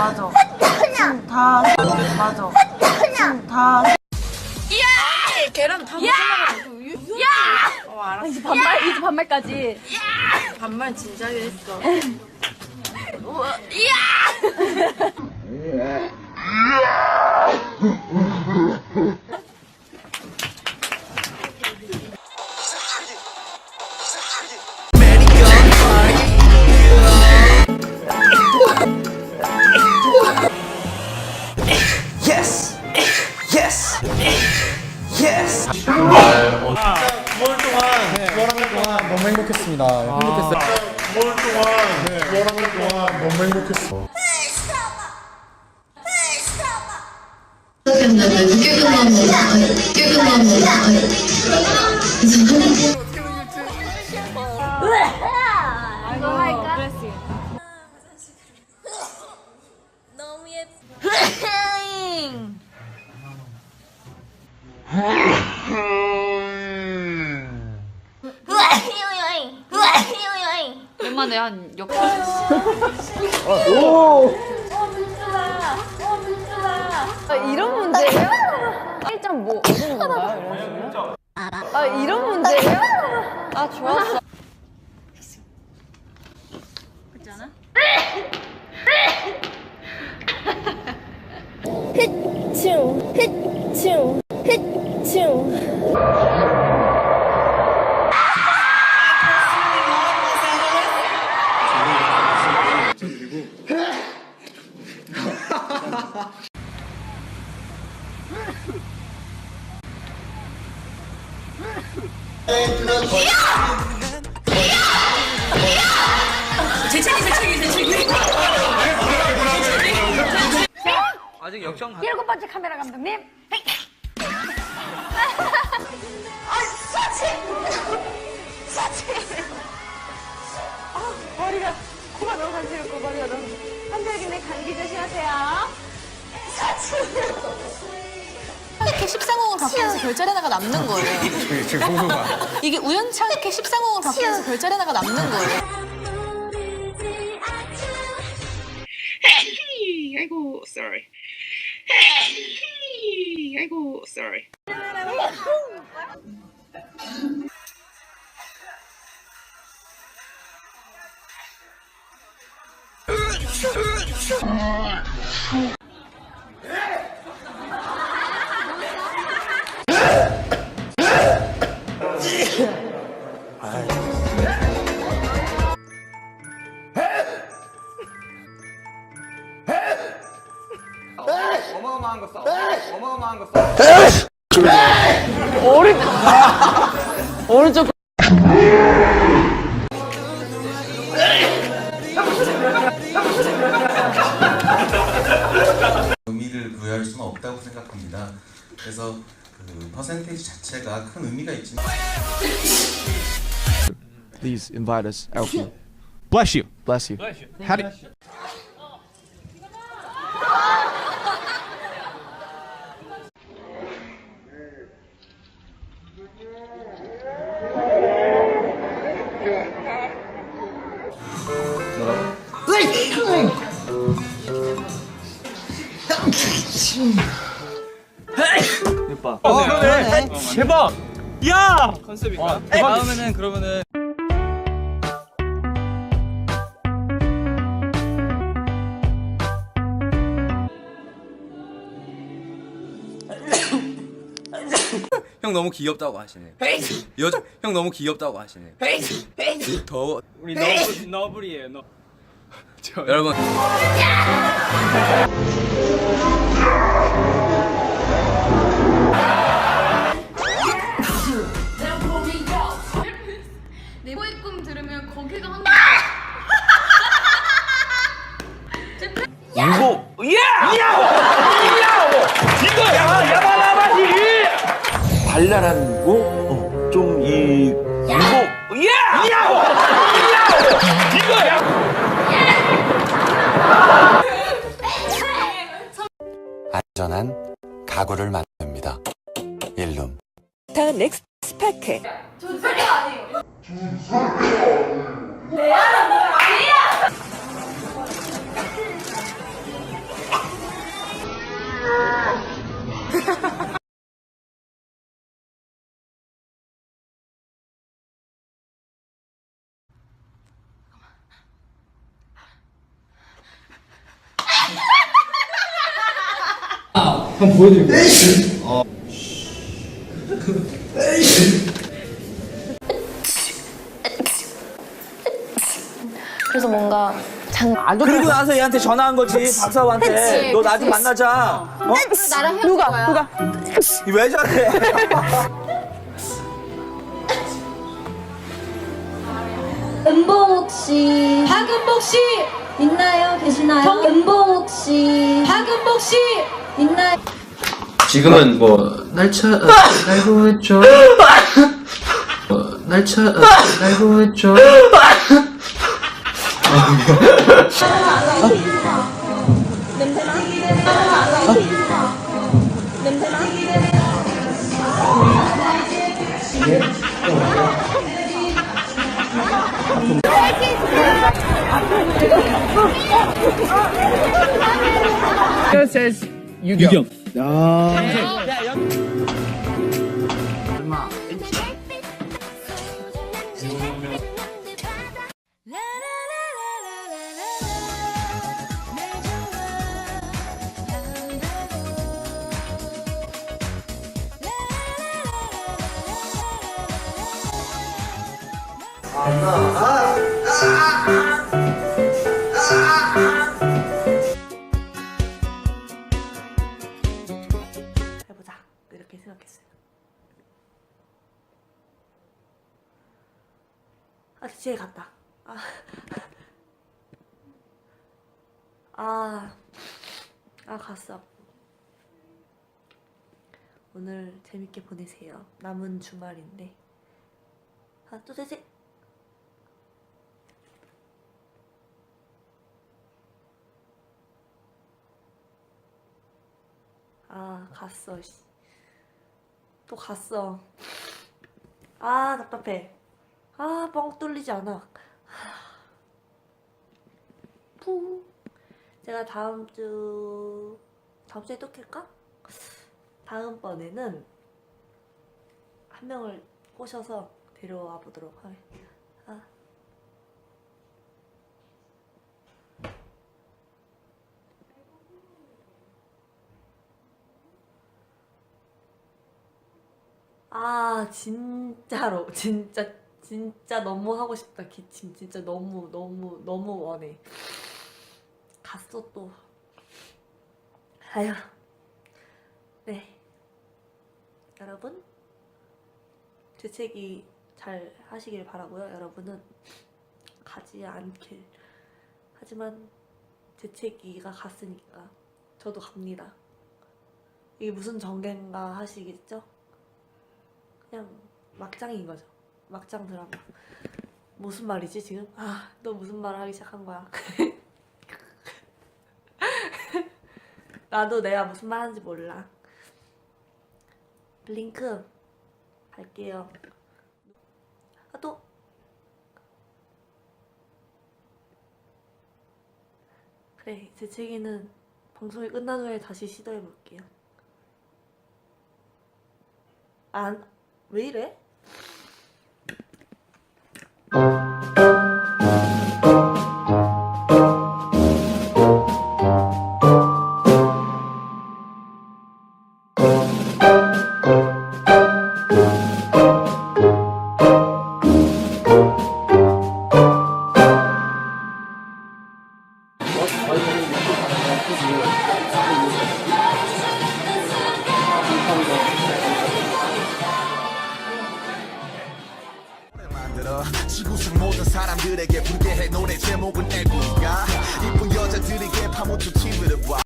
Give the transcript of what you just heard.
맞아. 다 맞아. 다. 야! 계란 다 먹으려고. 야! 알았어. 이제 반말까지. 반말 진작에 했어. Yes! Yes! Yes! 9월 동안 너무 행복했습니다. 행복했어요. 9월 동안 너무 행복했어. 이거 할까? 너무 예뻐. 얼마나 한 역. 이런 문제예요? 1.5 얻은 건가요? 이런 식으로? 이런 문제예요? 좋았어. 그렇지 않아? 아직 역전 7번째 카메라 감독님. 머리가 코가 너무 간지럽고 머리가 너무 한별기네. 감기 조심하세요. 이렇게 13공을 바꾸면서 별자리 하나가 남는 거예요. 지금 궁금한. 이게 우연찮게 13공을 바꾸면서 별자리 하나가 남는 거예요. 아이고, sorry. 아이고, sorry. 어마어마한 거 써. 어마어마한 거 써. 오른쪽. 의미를 부여할 수는 없다고 생각합니다. 그래서 그 퍼센테이지 자체가 큰 의미가 있지만 Please invite us, Alfie. Bless you. Bless you. How do 그러네. 대박! 야! 컨셉인가? 다음에는 그러면은 형 너무 귀엽다고 하시네. 형 너무 귀엽다고 하시네. 더워. 우리 너블이에요. 너. 여러분. 내보의 꿈 들으면 거기가 한. 유고. 이거야. 야바라바지. 발랄하고 좀이 유고. 이거야. 안전한 가구를 만듭니다. 일룸. 더 넥스트 스파크. 한번 보여드릴게요. 그래서 뭔가 그리고 나서 얘한테 전화한 거지 박사부한테. 너 나 좀 만나자. 어? 나랑 헤어질 거야. 왜 저래? 은봉욱 씨, 박은복 씨 있나요? 계시나요? 은봉욱 씨, 박은복 씨 있나요? 지금은 뭐 날짜 날고 했죠. 날짜 날고 했죠. 유경. 해보자 이렇게 생각했어요. 지혜 갔다. 갔어. 오늘 재밌게 보내세요. 남은 주말인데. 또 되지? 갔어. 또 갔어. 답답해. 뻥 뚫리지 않아. 제가 다음 주에 또 킬까? 다음번에는 한 명을 꼬셔서 데려와 보도록 하겠습니다. 진짜로 진짜 너무 하고 싶다. 기침 진짜 너무 원해. 갔어 또. 네, 여러분 재채기 잘 하시길 바라고요. 여러분은 가지 않길. 하지만 재채기가 갔으니까 저도 갑니다. 이게 무슨 전개인가 하시겠죠? 그냥 막장인 거죠. 막장 드라마. 무슨 말이지 지금? 너 무슨 말을 하기 시작한 거야? 나도 내가 무슨 말 하는지 몰라. 블링크 갈게요. 또 그래, 재채기는 방송이 끝난 후에 다시 시도해볼게요. 왜 이래? 지구상 모든 사람들에게 불쾌해 노래 제목은 애국가 이쁜 여자들에게 파묻힌 TV